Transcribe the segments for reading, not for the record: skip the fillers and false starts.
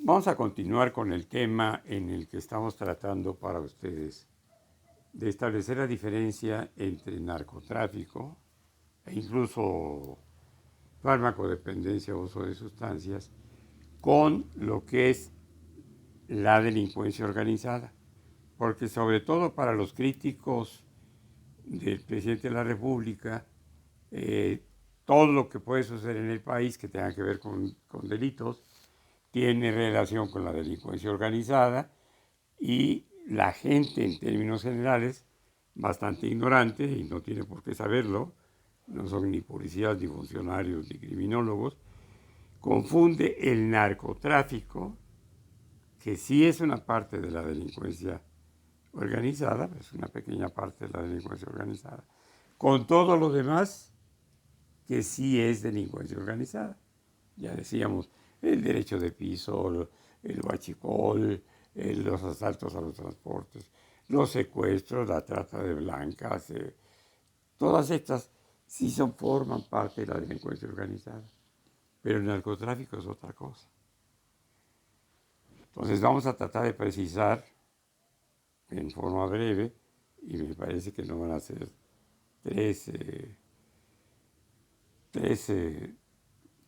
Vamos a continuar con el tema en el que estamos tratando para ustedes de establecer la diferencia entre narcotráfico e incluso farmacodependencia o uso de sustancias con lo que es la delincuencia organizada. Porque sobre todo para los críticos del presidente de la República, eh, todo lo que puede suceder en el país que tenga que ver con delitos tiene relación con la delincuencia organizada y la gente en términos generales, bastante ignorante y no tiene por qué saberlo, no son ni policías, ni funcionarios, ni criminólogos, confunde el narcotráfico, que sí es una parte de la delincuencia organizada, es una pequeña parte de la delincuencia organizada, con todo lo demás que sí es delincuencia organizada. Ya decíamos, el derecho de piso, el huachicol, los asaltos a los transportes, los secuestros, la trata de blancas, todas estas sí forman parte de la delincuencia organizada. Pero el narcotráfico es otra cosa. Entonces vamos a tratar de precisar en forma breve, y me parece que no van a ser tres, tres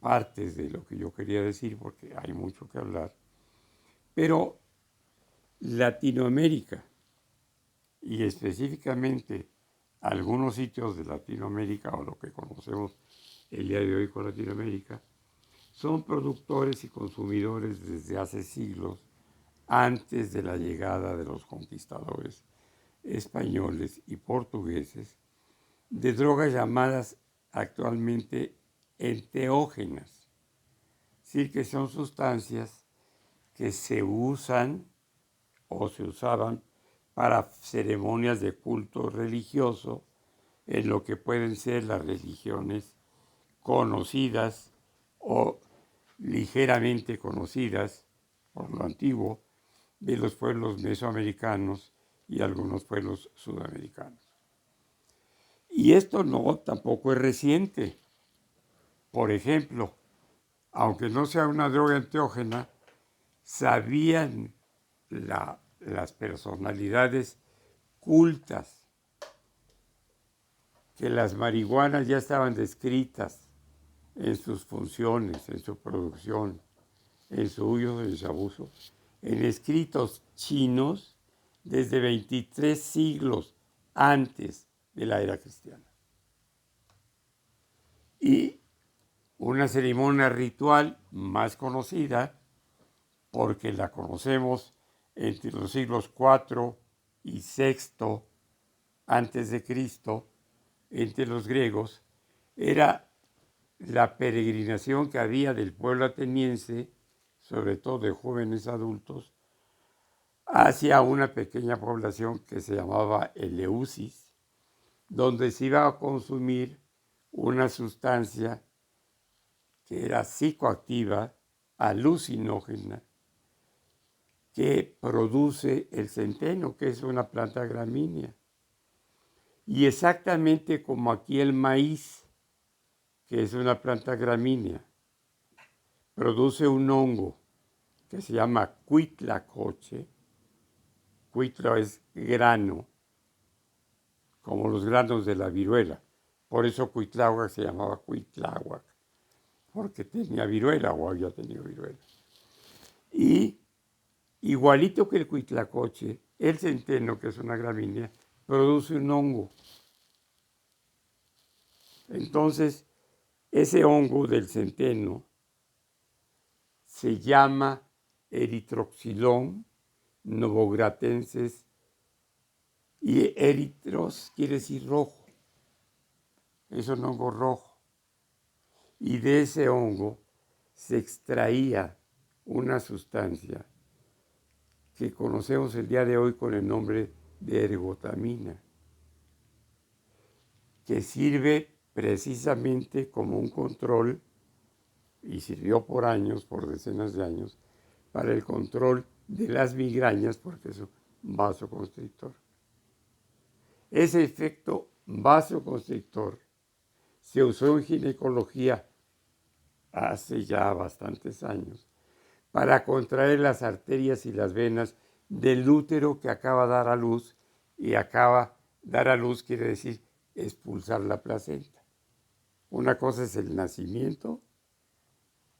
partes de lo que yo quería decir, porque hay mucho que hablar. Pero Latinoamérica, y específicamente algunos sitios de Latinoamérica, o lo que conocemos el día de hoy con Latinoamérica, son productores y consumidores desde hace siglos, antes de la llegada de los conquistadores españoles y portugueses, de drogas llamadas actualmente enteógenas, es decir, que son sustancias que se usan o se usaban para ceremonias de culto religioso en lo que pueden ser las religiones conocidas o ligeramente conocidas por lo antiguo de los pueblos mesoamericanos y algunos pueblos sudamericanos. Y esto no tampoco es reciente. Por ejemplo, aunque no sea una droga enteógena, sabían las personalidades cultas que las marihuanas ya estaban descritas en sus funciones, en su producción, en su uso y en su abuso, en escritos chinos desde 23 siglos antes de la era cristiana. Y una ceremonia ritual más conocida, porque la conocemos entre los siglos IV y VI antes de Cristo, entre los griegos, era la peregrinación que había del pueblo ateniense, sobre todo de jóvenes adultos, hacia una pequeña población que se llamaba Eleusis, donde se iba a consumir una sustancia que era psicoactiva, alucinógena, que produce el centeno, que es una planta gramínea. Y exactamente como aquí el maíz, que es una planta gramínea, produce un hongo que se llama cuitlacoche. Cuitla es grano, como los granos de la viruela. Por eso Cuitláhuac se llamaba Cuitláhuac, porque tenía viruela o había tenido viruela. Y igualito que el cuitlacoche, el centeno, que es una gramínea, produce un hongo. Entonces, ese hongo del centeno se llama Erythrocylon novogratensis, y eritros quiere decir rojo, es un hongo rojo. Y de ese hongo se extraía una sustancia que conocemos el día de hoy con el nombre de ergotamina, que sirve precisamente como un control, y sirvió por años, por decenas de años, para el control de las migrañas, porque es un vasoconstrictor. Ese efecto vasoconstrictor se usó en ginecología hace ya bastantes años para contraer las arterias y las venas del útero que acaba de dar a luz, y acaba dar a luz quiere decir expulsar la placenta. Una cosa es el nacimiento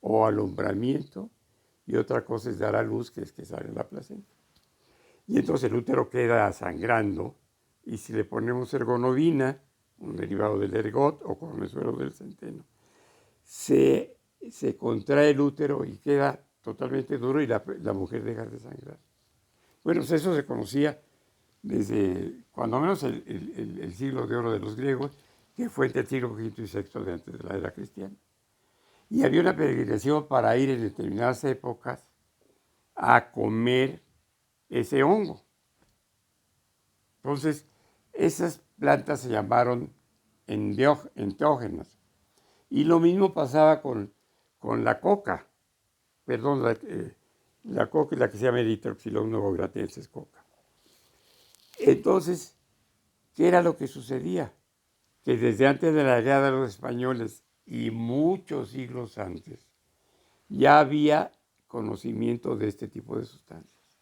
o alumbramiento y otra cosa es dar a luz, que es que sale la placenta. Y entonces el útero queda sangrando, y si le ponemos ergonovina, un derivado del ergot o cornezuelo del centeno, se contrae el útero y queda totalmente duro y la mujer deja de sangrar. Bueno, pues eso se conocía desde cuando menos el siglo de oro de los griegos, que fue entre el siglo V y VI de antes de la era cristiana. Y había una peregrinación para ir en determinadas épocas a comer ese hongo. Entonces, esas plantas se llamaron enteógenas. Y lo mismo pasaba con la coca. Perdón, la coca es la que se llama Erythroxylon novogratensis coca. Entonces, ¿qué era lo que sucedía? Que desde antes de la llegada de los españoles y muchos siglos antes, ya había conocimiento de este tipo de sustancias.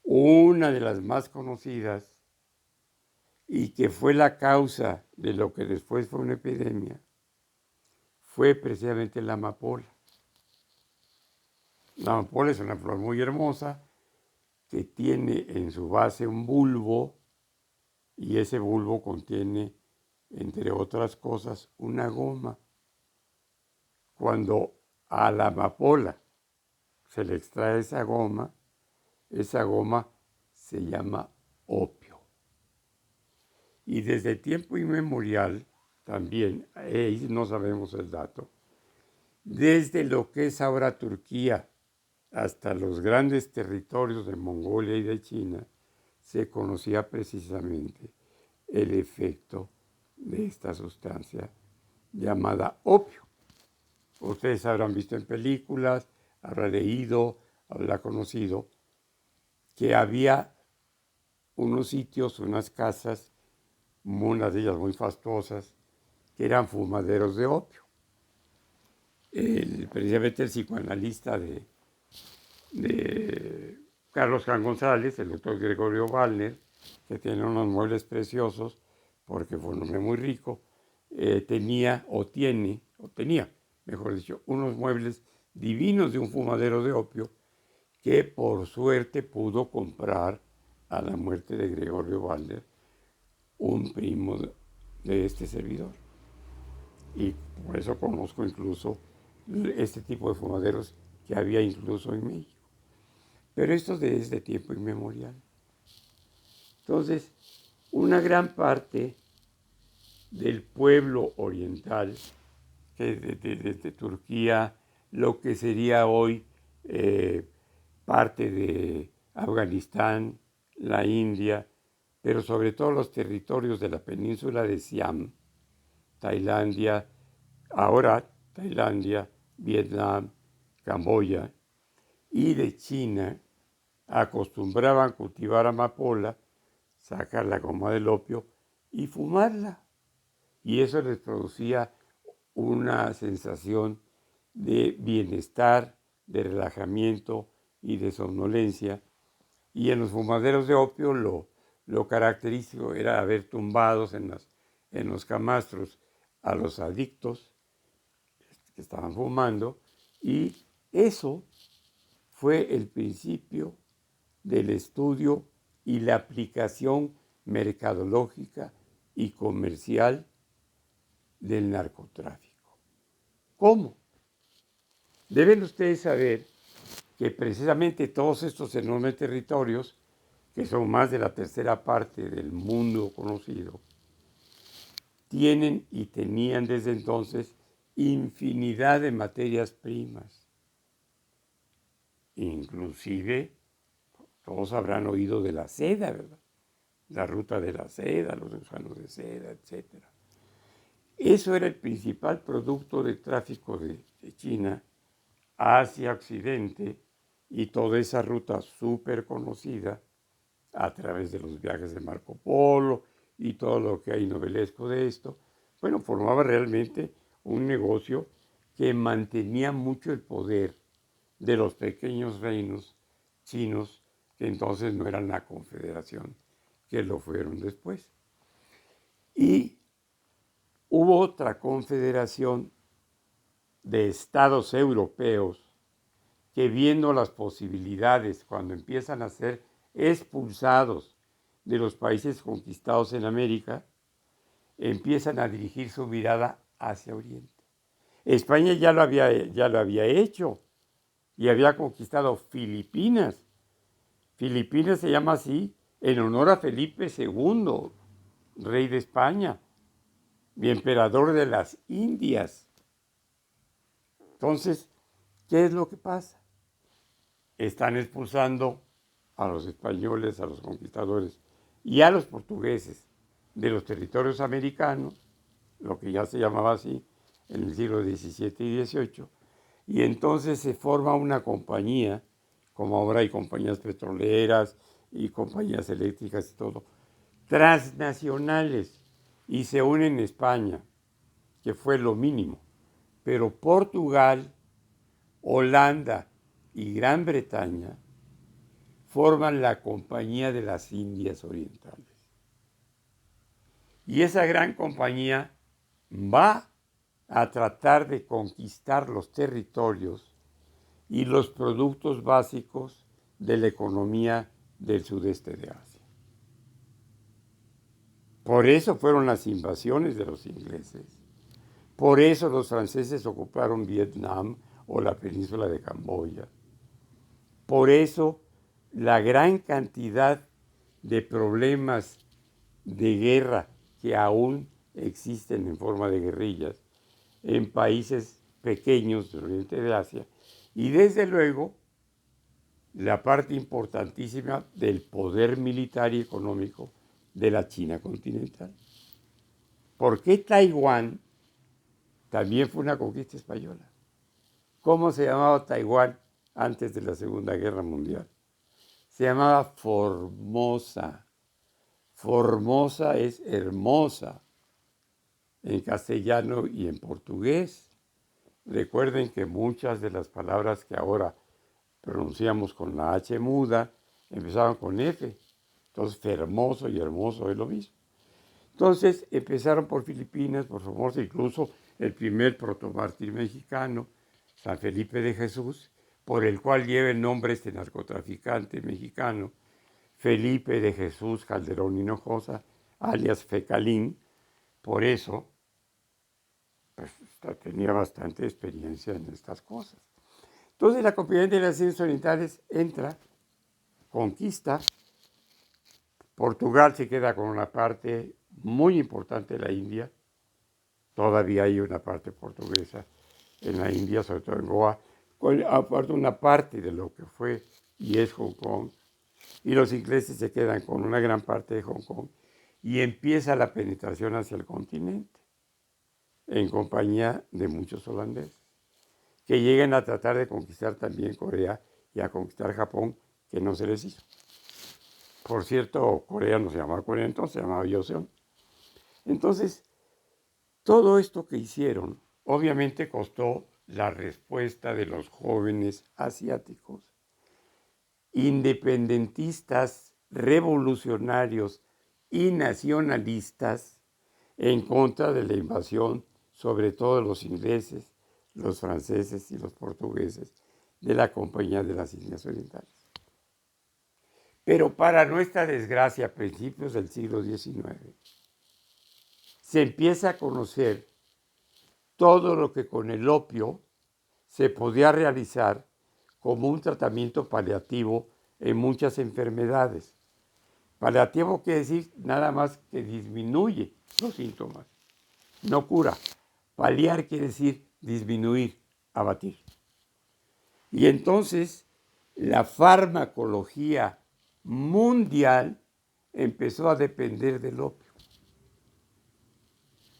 Una de las más conocidas y que fue la causa de lo que después fue una epidemia fue precisamente la amapola. La amapola es una flor muy hermosa que tiene en su base un bulbo, y ese bulbo contiene, entre otras cosas, una goma. Cuando a la amapola se le extrae esa goma se llama opio. Y desde tiempo inmemorial, también, no sabemos el dato, desde lo que es ahora Turquía hasta los grandes territorios de Mongolia y de China, se conocía precisamente el efecto de esta sustancia llamada opio. Ustedes habrán visto en películas, habrán leído, habrán conocido que había unos sitios, unas casas, unas de ellas muy fastuosas, que eran fumaderos de opio. Precisamente el psicoanalista de Carlos Jan González, el doctor Gregorio Wallner, que tiene unos muebles preciosos, porque fue un hombre muy rico, tenía, mejor dicho, unos muebles divinos de un fumadero de opio que por suerte pudo comprar a la muerte de Gregorio Wallner un primo de este servidor. Y por eso conozco incluso este tipo de fumaderos que había incluso en México. Pero esto desde tiempo inmemorial. Entonces, una gran parte del pueblo oriental, que desde Turquía, lo que sería hoy parte de Afganistán, la India, pero sobre todo los territorios de la península de Siam, Tailandia, ahora Tailandia, Vietnam, Camboya, y de China, acostumbraban cultivar amapola, sacar la goma del opio y fumarla. Y eso les producía una sensación de bienestar, de relajamiento y de somnolencia. Y en los fumaderos de opio lo característico era haber tumbados en los camastros a los adictos que estaban fumando, y eso fue el principio del estudio y la aplicación mercadológica y comercial del narcotráfico. ¿Cómo? Deben ustedes saber que precisamente todos estos enormes territorios, que son más de la tercera parte del mundo conocido, tienen y tenían desde entonces infinidad de materias primas. Inclusive, todos habrán oído de la seda, ¿verdad? La ruta de la seda, los gusanos de seda, etc. Eso era el principal producto del tráfico de China hacia Occidente, y toda esa ruta súper conocida a través de los viajes de Marco Polo y todo lo que hay novelesco de esto, bueno, formaba realmente un negocio que mantenía mucho el poder de los pequeños reinos chinos que entonces no eran la confederación, que lo fueron después. Y hubo otra confederación de estados europeos que, viendo las posibilidades cuando empiezan a ser expulsados de los países conquistados en América, empiezan a dirigir su mirada hacia Oriente. España ya lo había hecho y había conquistado Filipinas. Filipinas se llama así en honor a Felipe II, rey de España y emperador de las Indias. Entonces, ¿qué es lo que pasa? Están expulsando a los españoles, a los conquistadores y a los portugueses de los territorios americanos, lo que ya se llamaba así en el siglo XVII y XVIII, y entonces se forma una compañía, como ahora hay compañías petroleras y compañías eléctricas y todo, transnacionales, y se unen España, que fue lo mínimo, pero Portugal, Holanda y Gran Bretaña forman la Compañía de las Indias Orientales. Y esa gran compañía va a tratar de conquistar los territorios y los productos básicos de la economía del sudeste de Asia. Por eso fueron las invasiones de los ingleses. Por eso los franceses ocuparon Vietnam o la península de Camboya. Por eso la gran cantidad de problemas de guerra que aún existen en forma de guerrillas en países pequeños del oriente de Asia, y desde luego la parte importantísima del poder militar y económico de la China continental. ¿Por qué Taiwán también fue una conquista española? ¿Cómo se llamaba Taiwán antes de la Segunda Guerra Mundial? Se llamaba Formosa. Formosa es hermosa en castellano y en portugués. Recuerden que muchas de las palabras que ahora pronunciamos con la H muda empezaban con F. Entonces, fermoso y hermoso es lo mismo. Entonces, empezaron por Filipinas, por Formosa, incluso el primer protomártir mexicano, San Felipe de Jesús, por el cual lleva el nombre este narcotraficante mexicano, Felipe de Jesús Calderón Hinojosa, alias Fecalín. Por eso, pues, tenía bastante experiencia en estas cosas. Entonces la Compañía de las Indias Orientales entra, conquista, Portugal se queda con una parte muy importante de la India, todavía hay una parte portuguesa en la India, sobre todo en Goa, aparte una parte de lo que fue y es Hong Kong, y los ingleses se quedan con una gran parte de Hong Kong, y empieza la penetración hacia el continente, en compañía de muchos holandeses, que llegan a tratar de conquistar también Corea y a conquistar Japón, que no se les hizo. Por cierto, Corea no se llamaba Corea entonces, se llamaba Joseon. Entonces, todo esto que hicieron, obviamente costó la respuesta de los jóvenes asiáticos, independentistas, revolucionarios y nacionalistas en contra de la invasión, sobre todo de los ingleses, los franceses y los portugueses, de la Compañía de las Indias Orientales. Pero para nuestra desgracia, a principios del siglo XIX, se empieza a conocer todo lo que con el opio se podía realizar como un tratamiento paliativo en muchas enfermedades. Paliativo quiere decir nada más que disminuye los síntomas, no cura. Paliar quiere decir disminuir, abatir. Y entonces la farmacología mundial empezó a depender del opio.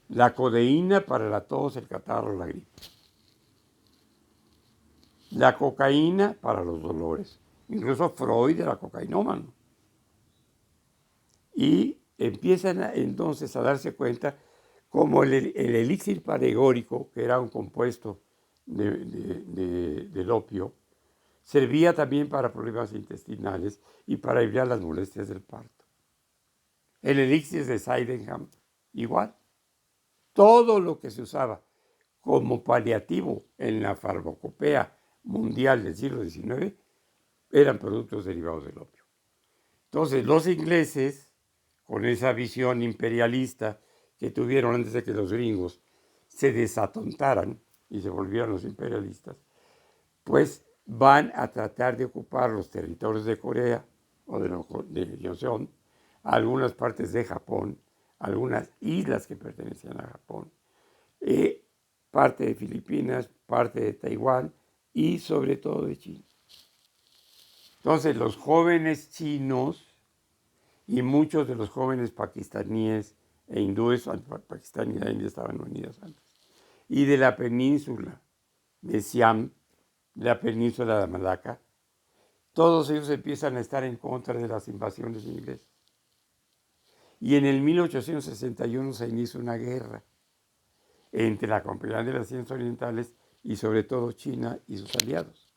La codeína para la tos, el catarro, la gripe. La cocaína para los dolores. Incluso Freud era cocainómano. Y empiezan entonces a darse cuenta como el elixir paregórico, que era un compuesto del opio, Servía también para problemas intestinales y para aliviar las molestias del parto. El elixir de Sydenham, igual. Todo lo que se usaba como paliativo en la farmacopea mundial del siglo XIX eran productos derivados del opio. Entonces, los ingleses, con esa visión imperialista que tuvieron antes de que los gringos se desatontaran y se volvieran los imperialistas, pues van a tratar de ocupar los territorios de Corea o de Joseon, algunas partes de Japón, algunas islas que pertenecían a Japón, parte de Filipinas, parte de Taiwán y sobre todo de China. Entonces los jóvenes chinos y muchos de los jóvenes pakistaníes e hindúes, Pakistán y la India estaban unidas antes, y de la península de Siam, de la península de Malaca, todos ellos empiezan a estar en contra de las invasiones inglesas. Y en el 1861 se inicia una guerra entre la Compañía de las Indias Orientales y sobre todo China y sus aliados.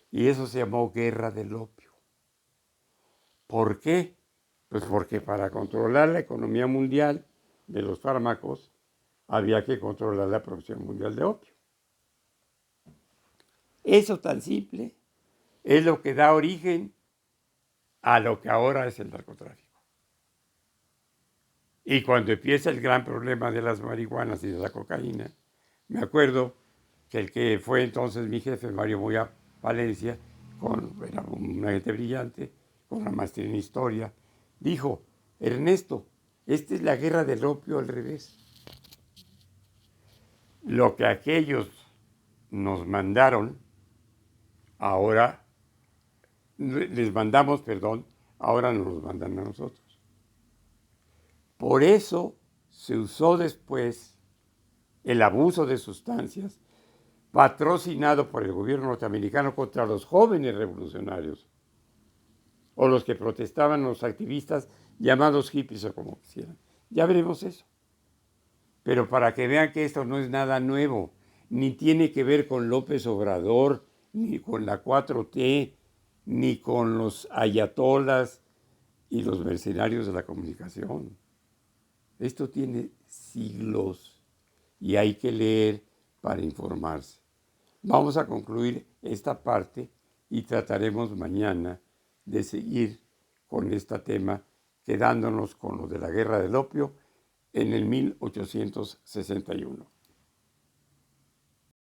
Y eso se llamó Guerra del Opio. ¿Por qué? Pues porque para controlar la economía mundial de los fármacos había que controlar la producción mundial de opio. Eso tan simple es lo que da origen a lo que ahora es el narcotráfico. Y cuando empieza el gran problema de las marihuanas y de la cocaína, me acuerdo que el que fue entonces mi jefe, Mario Moya Valencia, era un agente brillante, con una maestría en historia, dijo: Ernesto, esta es la guerra del opio al revés. Lo que aquellos nos mandaron, ahora, les mandamos, perdón, ahora nos los mandan a nosotros. Por eso se usó después el abuso de sustancias patrocinado por el gobierno norteamericano contra los jóvenes revolucionarios o los que protestaban, los activistas llamados hippies o como quisieran. Ya veremos eso. Pero para que vean que esto no es nada nuevo, ni tiene que ver con López Obrador, ni con la 4T, ni con los ayatolas y los mercenarios de la comunicación. Esto tiene siglos y hay que leer para informarse. Vamos a concluir esta parte y trataremos mañana de seguir con este tema, quedándonos con lo de la guerra del opio en el 1861.